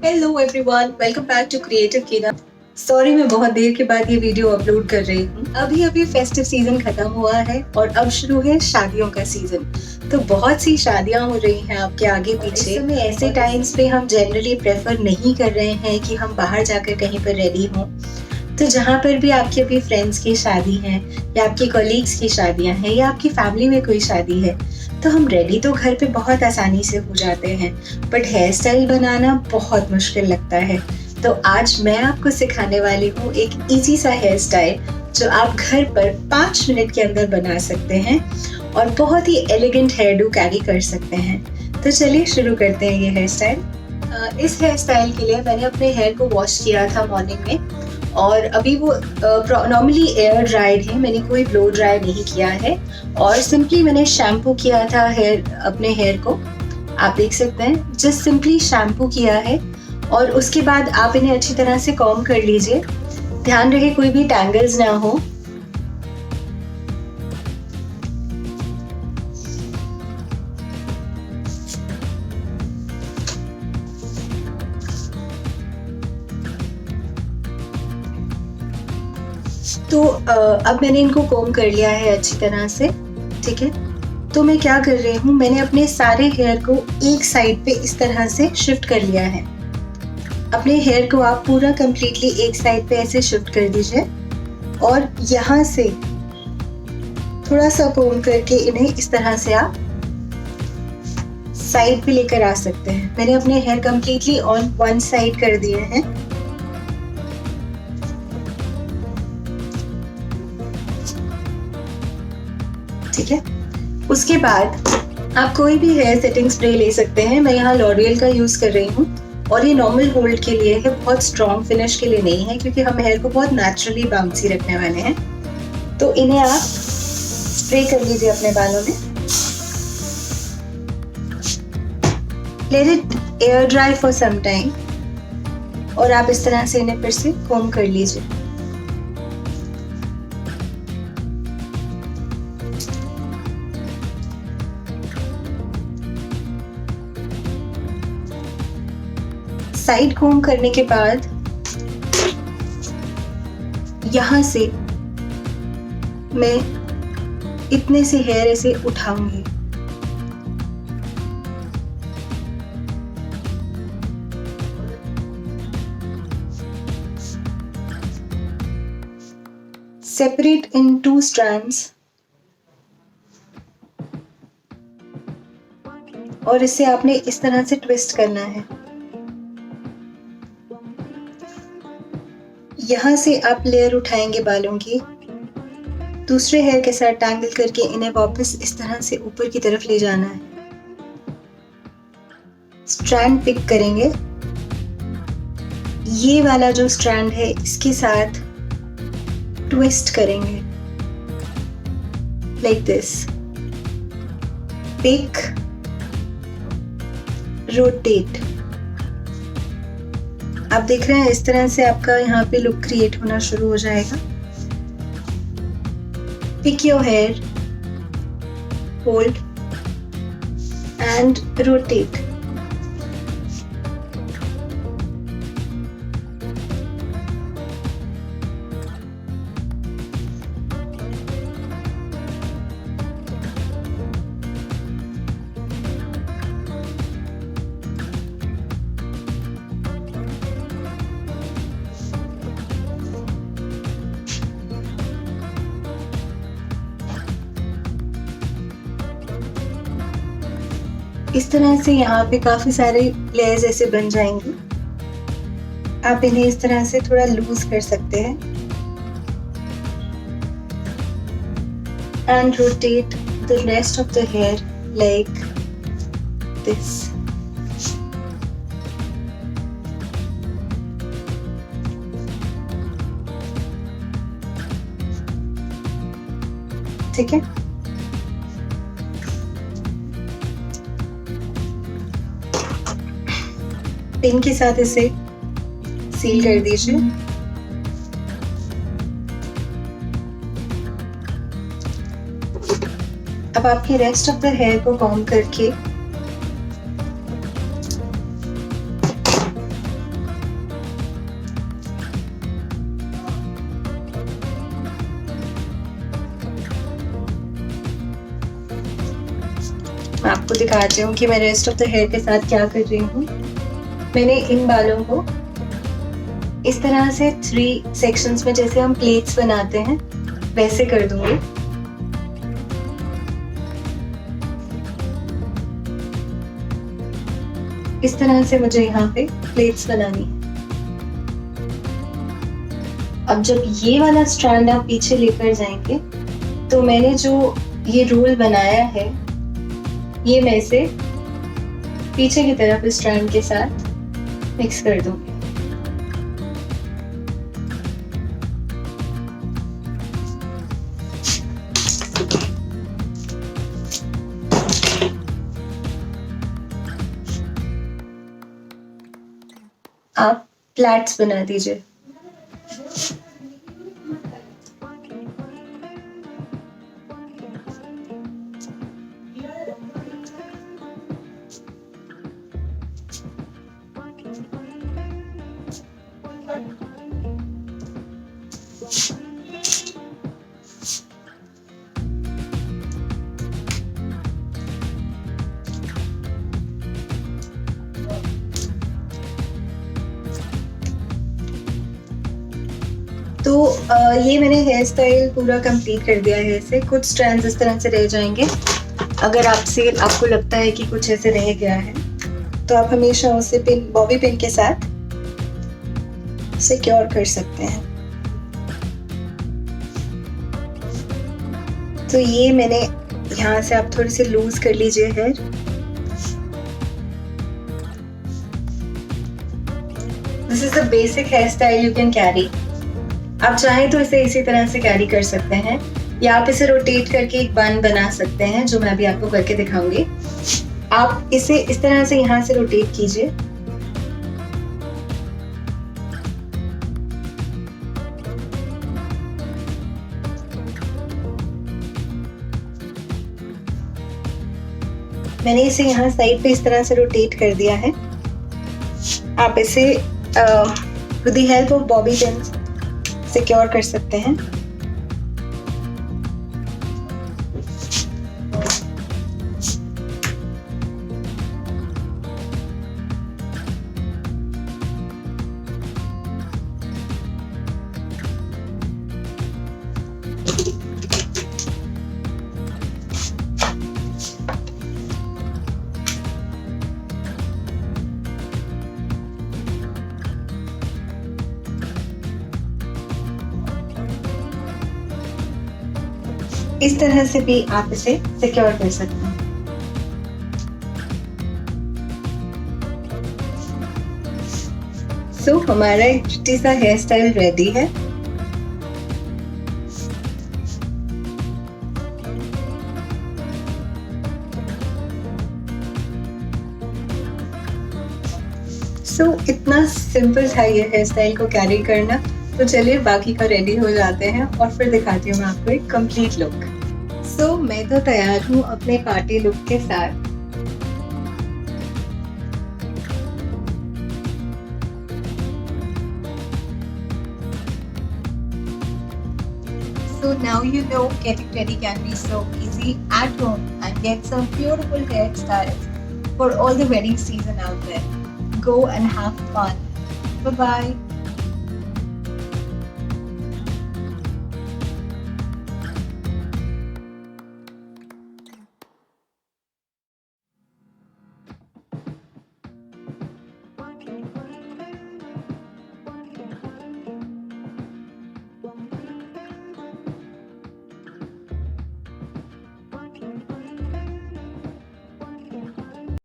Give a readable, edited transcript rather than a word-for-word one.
Hello everyone, welcome back to creative कीना। Sorry, मैं बहुत देर के बाद ये वीडियो अपलोड कर रही हूँ। अभी अभी फेस्टिव सीजन खत्म हुआ है और अब शुरू है शादियों का सीजन। तो बहुत सी शादियां हो रही हैं आपके आगे पीछे। इस समय ऐसे टाइम्स पे हम जनरली प्रेफर नहीं कर रहे हैं कि हम बाहर जाकर कहीं पर रेडी हों। तो जहाँ पर भी आपके अभी फ्रेंड्स की शादी है या आपके कलीग्स की शादियां हैं या आपकी फैमिली में कोई शादी है, तो हम रेडी तो घर पे बहुत आसानी से हो जाते हैं, बट हेयर स्टाइल बनाना बहुत मुश्किल लगता है। तो आज मैं आपको सिखाने वाली हूँ एक इजी सा हेयर स्टाइल जो आप घर पर 5 मिनट के अंदर बना सकते हैं और बहुत ही एलिगेंट हेयर डू कैरी कर सकते हैं। तो चलिए शुरू करते हैं ये हेयर स्टाइल। इस हेयर स्टाइल के लिए मैंने अपने हेयर को वॉश किया था मॉर्निंग में और अभी वो नॉर्मली एयर ड्राइड है, मैंने कोई ब्लो ड्राई नहीं किया है और सिंपली मैंने शैम्पू किया था अपने हेयर को। आप देख सकते हैं जस्ट सिंपली शैम्पू किया है और उसके बाद आप इन्हें अच्छी तरह से कॉम्ब कर लीजिए। ध्यान रहे कोई भी टैंगल्स ना हो। तो अब मैंने इनको कॉम्ब कर लिया है अच्छी तरह से, ठीक है। तो मैं क्या कर रही हूँ, मैंने अपने सारे हेयर को एक साइड पे इस तरह से शिफ्ट कर लिया है। अपने हेयर को आप पूरा कंप्लीटली एक साइड पे ऐसे शिफ्ट कर दीजिए और यहाँ से थोड़ा सा कॉम्ब करके इन्हें इस तरह से आप साइड पे लेकर आ सकते हैं। मैंने अपने hair completely on one side कर दिए हैं। ठीक है, उसके बाद आप कोई भी हेयर सेटिंग स्प्रे ले सकते हैं। मैं यहाँ लॉरियल का यूज कर रही हूँ और ये नॉर्मल होल्ड के लिए है, बहुत स्ट्रॉन्ग फिनिश के लिए नहीं है, क्योंकि हम हेयर को बहुत नेचुरली बाउंसी रखने वाले हैं। तो इन्हें आप स्प्रे कर लीजिए अपने बालों में। Let it air dry for some time और आप इस तरह से इन्हें फिर से कॉम्ब कर लीजिए। साइड कॉम्ब करने के बाद यहां से मैं इतने से हेयर ऐसे उठाऊंगी। सेपरेट इन 2 strands और इसे आपने इस तरह से ट्विस्ट करना है। यहाँ से आप लेयर उठाएंगे बालों की, दूसरे हेयर के साथ टैंगल करके इन्हें वापस इस तरह से ऊपर की तरफ ले जाना है। स्ट्रैंड पिक करेंगे, ये वाला जो स्ट्रैंड है इसके साथ ट्विस्ट करेंगे लाइक दिस। Pick, rotate. आप देख रहे हैं इस तरह से आपका यहाँ पे लुक क्रिएट होना शुरू हो जाएगा। Pick your hair, hold and rotate. इस तरह से यहाँ पे काफी सारे लेयर्स ऐसे बन जाएंगे। आप इन्हें इस तरह से थोड़ा लूज कर सकते हैं and rotate the rest of the hair like this. ठीक है, पिन के साथ इसे सील कर दीजिए। अब आपके रेस्ट ऑफ द हेयर को कॉम्ब करके आपको दिखाती हूँ कि मैं रेस्ट ऑफ द हेयर के साथ क्या कर रही हूँ। मैंने इन बालों को इस तरह से 3 सेक्शंस में, जैसे हम प्लेट्स बनाते हैं वैसे कर दूंगी। इस तरह से मुझे यहाँ पे प्लेट्स बनानी है। अब जब ये वाला स्ट्रैंड आप पीछे लेकर जाएंगे तो मैंने जो ये रोल बनाया है ये मैं इसे पीछे की तरफ इस स्ट्रैंड के साथ मिक्स कर दूंगी। आप प्लैट्स बना दीजिए। तो ये मैंने हेयर स्टाइल पूरा कंप्लीट कर दिया है। इसे कुछ स्ट्रैंड्स इस तरह से रह जाएंगे। अगर आपको लगता है कि कुछ ऐसे रह गया है तो आप हमेशा उसे बॉबी पिन के साथ सिक्योर कर सकते हैं। तो ये मैंने यहाँ से, आप थोड़ी सी लूज कर लीजिए hair. This is the basic hair style you can carry. आप चाहें तो इसे इसी तरह से कैरी कर सकते हैं या आप इसे रोटेट करके एक बन बना सकते हैं, जो मैं अभी आपको करके दिखाऊंगी। आप इसे इस तरह से यहाँ से रोटेट कीजिए। मैंने इसे यहाँ साइड पे इस तरह से रोटेट कर दिया है। आप इसे with the help of bobby pin secure कर सकते हैं। इस तरह से भी आप इसे सिक्योर कर सकते हैं। सो हमारा एक प्रिटी सा हेयर स्टाइल रेडी है। सो इतना सिंपल था ये हेयर स्टाइल को कैरी करना। तो चलिए बाकी का रेडी हो जाते हैं और फिर दिखाती हूँ मैं आपको एक कंप्लीट लुक। सो मैं तो तैयार हूँ अपने पार्टी लुक के साथ। So now you know getting ready can be so easy at home and get some beautiful hairstyles for all the wedding season out there. Go and have fun. Bye bye.